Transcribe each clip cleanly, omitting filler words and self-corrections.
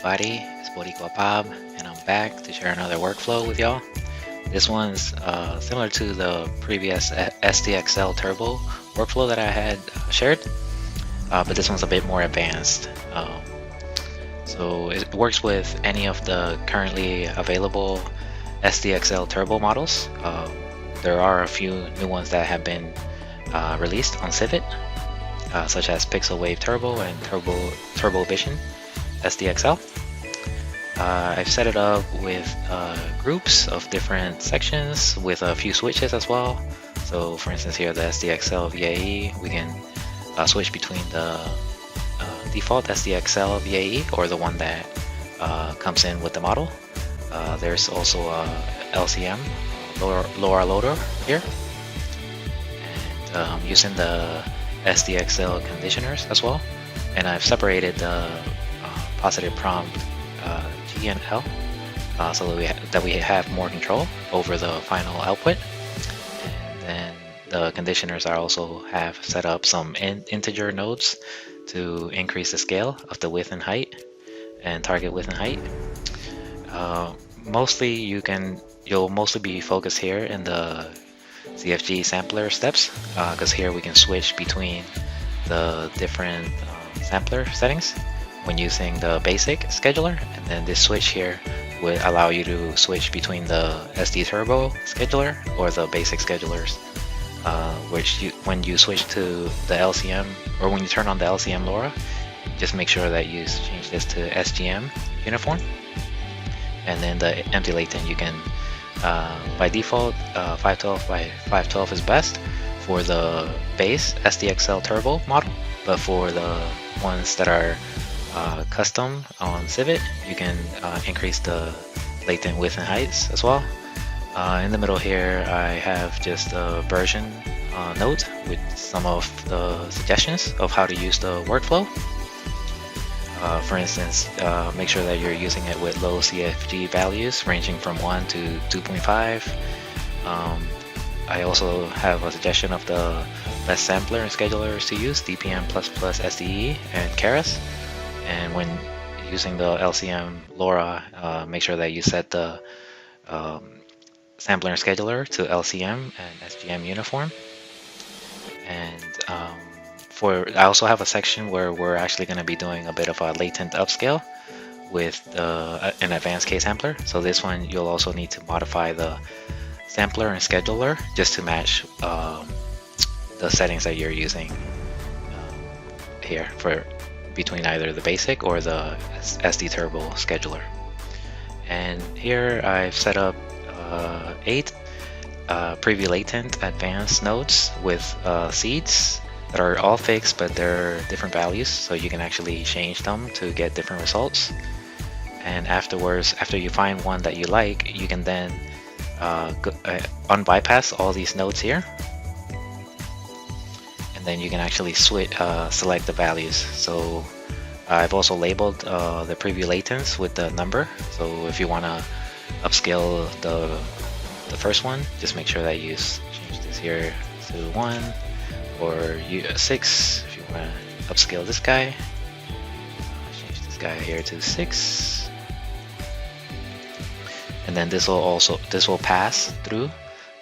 everybody, it's Boricuapab, and I'm back to share another workflow with y'all. This one's similar to the previous SDXL Turbo workflow that I had shared, but this one's a bit more advanced. So it works with any of the currently available SDXL Turbo models. There are a few new ones that have been released on Civet, such as Pixel Wave Turbo and Turbo Vision SDXL. I've set it up with groups of different sections with a few switches as well. So for instance here, the SDXL VAE, we can switch between the default SDXL VAE or the one that comes in with the model. There's also a LCM LoRa loader here, and using the SDXL conditioners as well. And I've separated the positive prompt G and L so that we have more control over the final output. And then the conditioners I also have set up some integer nodes to increase the scale of the width and height and target width and height. Mostly you'll mostly be focused here in the CFG sampler steps, because here we can switch between the different sampler settings when using the basic scheduler, and then this switch here would allow you to switch between the SD Turbo scheduler or the basic schedulers, when you switch to the LCM, or when you turn on the LCM LoRa, just make sure that you change this to SGM uniform. And then the empty latent, you can by default 512 by 512 is best for the base SDXL Turbo model, but for the ones that are custom on Civet, you can increase the latent width and heights as well. In the middle here, I have just a version note with some of the suggestions of how to use the workflow. For instance, make sure that you're using it with low CFG values ranging from 1 to 2.5. I also have a suggestion of the best sampler and schedulers to use, DPM++ SDE and Keras. And when using the LCM LoRa, make sure that you set the sampler and scheduler to LCM and SGM uniform. And I also have a section where we're actually going to be doing a bit of a latent upscale with an advanced K sampler. So this one you'll also need to modify the sampler and scheduler just to match the settings that you're using here for between either the basic or the SD Turbo scheduler. And here I've set up 8 preview latent advanced nodes with seeds that are all fixed, but they're different values, so you can actually change them to get different results. And afterwards, after you find one that you like, you can then unbypass all these nodes here, and then you can actually select the values. So I've also labeled the preview latents with the number, so if you want to upscale the first one, just make sure that you change this here to 1, or 6 if you want to upscale this guy. Change this guy here to 6, and then this will pass through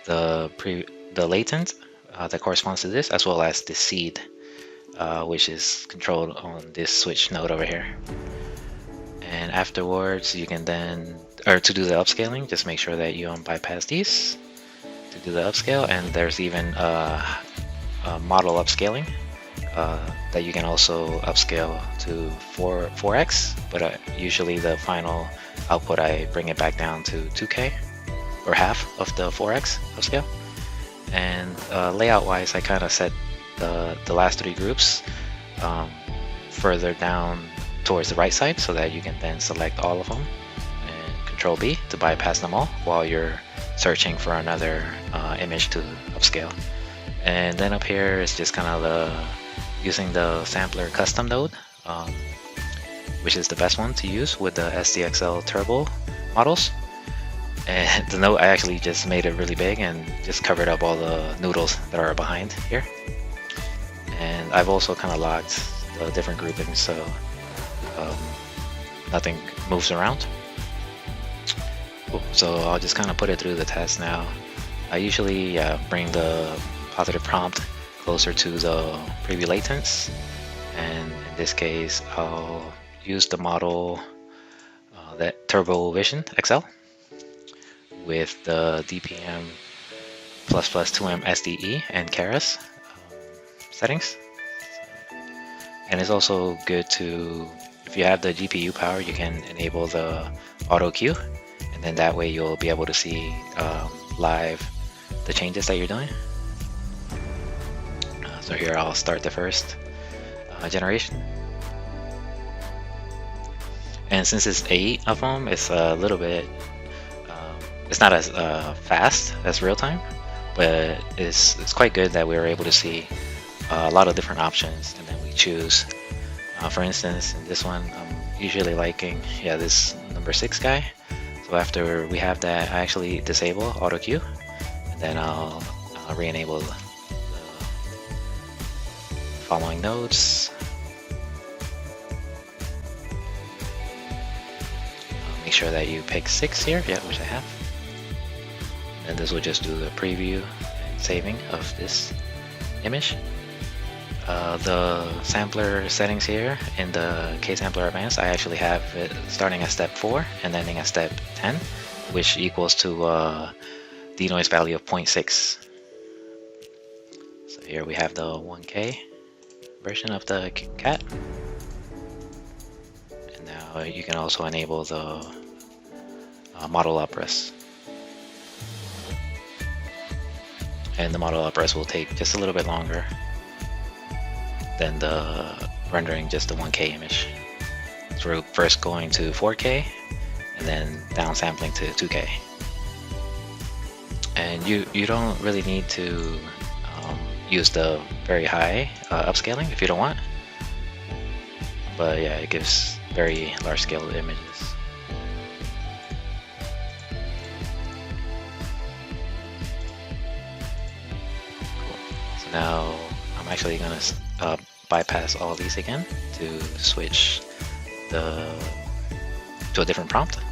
the latent that corresponds to this, as well as the seed, which is controlled on this switch node over here. And afterwards, you can then, or to do the upscaling, just make sure that you unbypass these to do the upscale. And there's even model upscaling that you can also upscale to 4x, but usually the final output I bring it back down to 2k, or half of the 4x upscale. And layout wise, I kind of set the last 3 groups further down towards the right side, so that you can then select all of them and Control B to bypass them all while you're searching for another image to upscale. And then up here is just kind of using the sampler custom node, which is the best one to use with the SDXL Turbo models. And the node, I actually just made it really big and just covered up all the noodles that are behind here. And I've also kind of locked the different groupings, so nothing moves around. Cool. So I'll just kind of put it through the test now. I usually bring the positive prompt closer to the preview latents, and in this case I'll use the model that Turbo Vision XL with the DPM ++ 2M SDE and Keras settings. And it's also good to, if you have the GPU power, you can enable the auto queue, and then that way you'll be able to see live the changes that you're doing. So here I'll start the first generation. And since it's 8 of them, it's a little bit, it's not as fast as real time, but it's quite good that we were able to see a lot of different options, and then we choose. For instance, in this one, I'm usually liking, this number 6 guy. So after we have that, I actually disable auto queue, and then I'll re-enable the following nodes. Make sure that you pick 6 here, which I have. And this will just do the preview and saving of this image. The sampler settings here in the K-Sampler Advanced, I actually have it starting at step 4 and ending at step 10, which equals to denoise value of 0.6. So here we have the 1K version of the cat. And now you can also enable the model upres. And the model upres will take just a little bit longer than the rendering just the 1K image. So we're first going to 4K and then downsampling to 2K. And you don't really need to use the very high upscaling if you don't want. But yeah, it gives very large scale images. Cool. So now I'm actually gonna bypass all these again to switch to a different prompt, and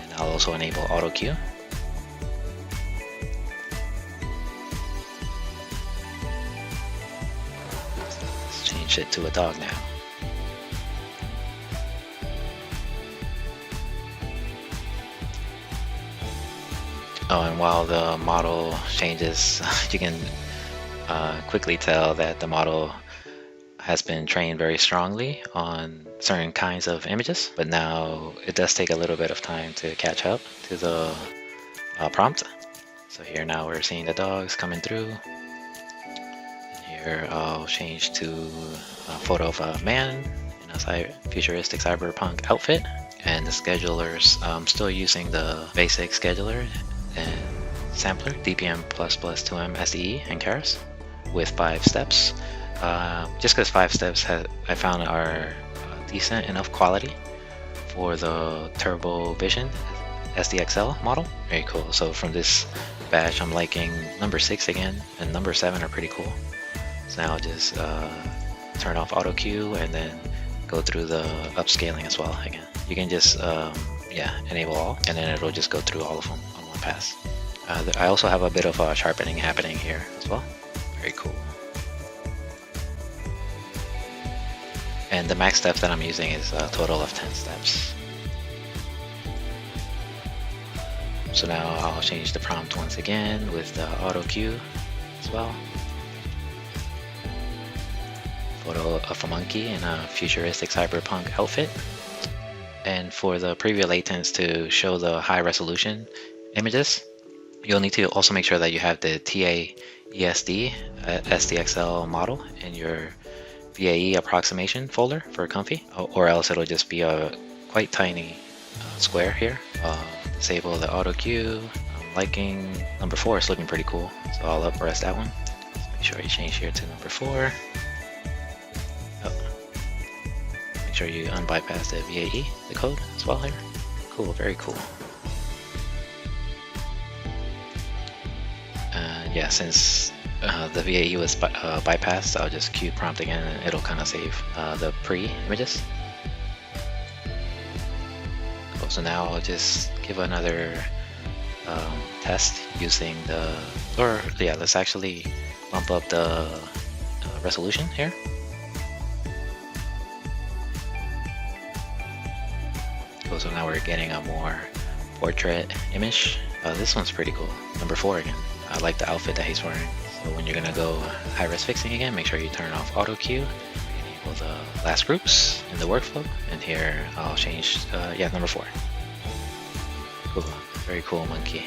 then I'll also enable auto queue. So let's change it to a dog now. Oh, and while the model changes, you can quickly tell that the model has been trained very strongly on certain kinds of images, but now it does take a little bit of time to catch up to the prompt. So here now we're seeing the dogs coming through. And here I'll change to a photo of a man in a futuristic cyberpunk outfit, and the schedulers, I'm still using the basic scheduler and sampler DPM ++ 2M SDE and Keras with 5 steps, just because 5 steps I found are decent enough quality for the Turbo Vision SDXL model. Very cool. So from this batch, I'm liking number 6 again, and number 7 are pretty cool. So now I'll just turn off auto queue and then go through the upscaling as well again. You can just enable all, and then it'll just go through all of them on one pass. I also have a bit of sharpening happening here as well. Very cool. And the max steps that I'm using is a total of 10 steps. So now I'll change the prompt once again with the auto queue as well. Photo of a monkey in a futuristic cyberpunk outfit. And for the preview latents to show the high resolution images, you'll need to also make sure that you have the TAESD SDXL model in your VAE approximation folder for Comfy, or else it'll just be a quite tiny square here. Disable the auto queue. I'm liking number 4, it's looking pretty cool, so I'll upres that one. Make sure you change here to number 4. Make sure you unbypass the VAE, the code as well here. Cool, very cool. Yeah, since the VAE was bypassed, I'll just queue prompt again and it'll kind of save the pre-images. So now I'll just give another test using the, or yeah, let's actually bump up the resolution here. Cool, so now we're getting a more portrait image. This one's pretty cool. Number 4 again. I like the outfit that he's wearing. So when you're gonna go high-res fixing again, make sure you turn off auto cue, enable the last groups in the workflow, and here I'll change, yeah, number 4. Cool, very cool monkey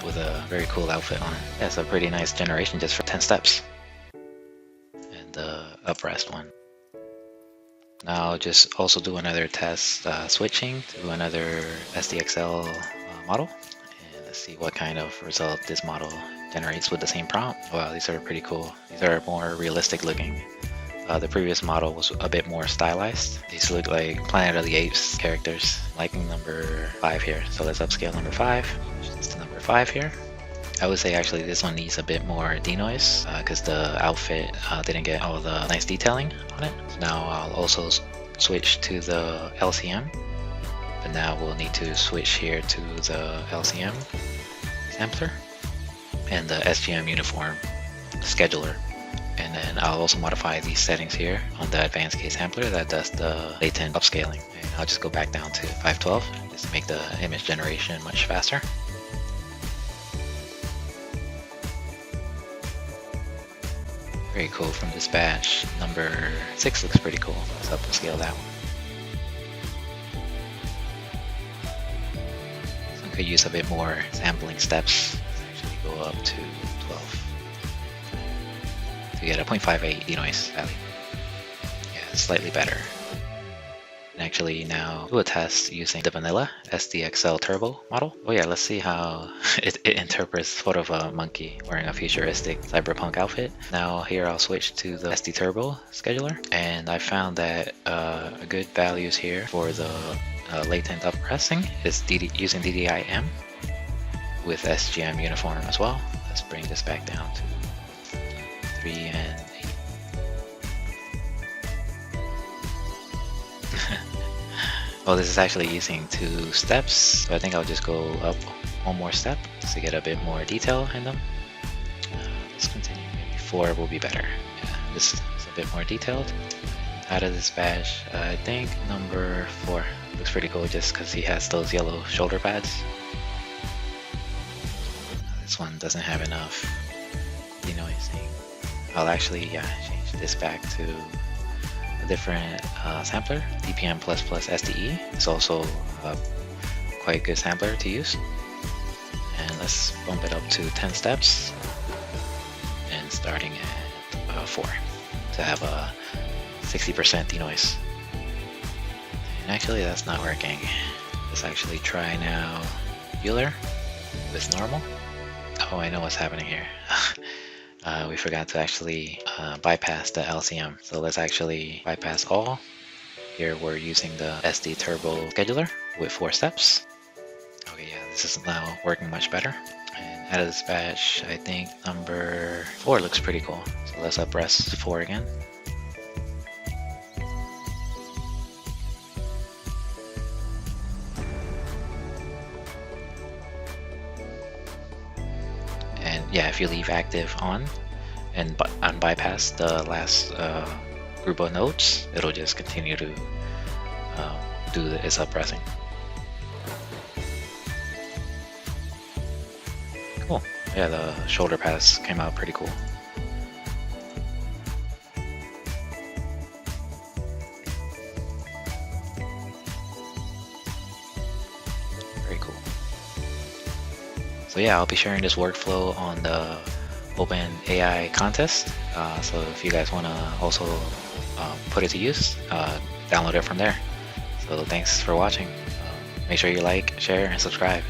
with a very cool outfit on it. Yeah, it's a pretty nice generation just for 10 steps. And the uprest one. Now I'll just also do another test switching to another SDXL model. And let's see what kind of result this model generates with the same prompt. Wow, these are pretty cool. These are more realistic looking. The previous model was a bit more stylized. These look like Planet of the Apes characters. Liking number 5 here. So let's upscale number 5. Just to number 5 here. I would say actually this one needs a bit more denoise because the outfit didn't get all the nice detailing on it. So now I'll also switch to the LCM. But now we'll need to switch here to the LCM sampler and the SGM uniform scheduler. And then I'll also modify these settings here on the advanced case sampler that does the latent upscaling. And I'll just go back down to 512 just to make the image generation much faster. Very cool from this batch. Number 6 looks pretty cool. Let's upscale that one. So I could use a bit more sampling steps. Let's actually go up to 12 to get a 0.58 denoise value. Yeah, slightly better. And actually now do a test using the vanilla SDXL turbo model. Oh yeah, let's see how it interprets sort of a monkey wearing a futuristic cyberpunk outfit. Now here I'll switch to the SD turbo scheduler, and I found that a good values here for the latent uppressing is using DDI-M with SGM uniform as well. Let's bring this back down to 3 and 8. Well, this is actually using 2 steps, so I think I'll just go up one more step to get a bit more detail in them. Let's continue, maybe 4 will be better. Yeah, this is a bit more detailed. Out of this batch, I think number 4 looks pretty cool just because he has those yellow shoulder pads. This one doesn't have enough denoising. I'll actually, yeah, change this back to different sampler, DPM++ SDE. It's also a quite good sampler to use. And let's bump it up to 10 steps and starting at 4 to have a 60% denoise. And actually that's not working. Let's actually try now Euler with normal. Oh, I know what's happening here. We forgot to actually bypass the LCM. So let's actually bypass all. Here we're using the SD Turbo Scheduler with 4 steps. Okay, yeah, this is now working much better. And out of this batch, I think number 4 looks pretty cool. So let's uprest 4 again. And yeah, if you leave active on and bypass the last group of nodes, it'll just continue to do its uppressing. Cool. Yeah, the shoulder pads came out pretty cool. Very cool. So yeah, I'll be sharing this workflow on the OpenAI contest. So if you guys want to also put it to use, download it from there. So thanks for watching. Make sure you like, share, and subscribe.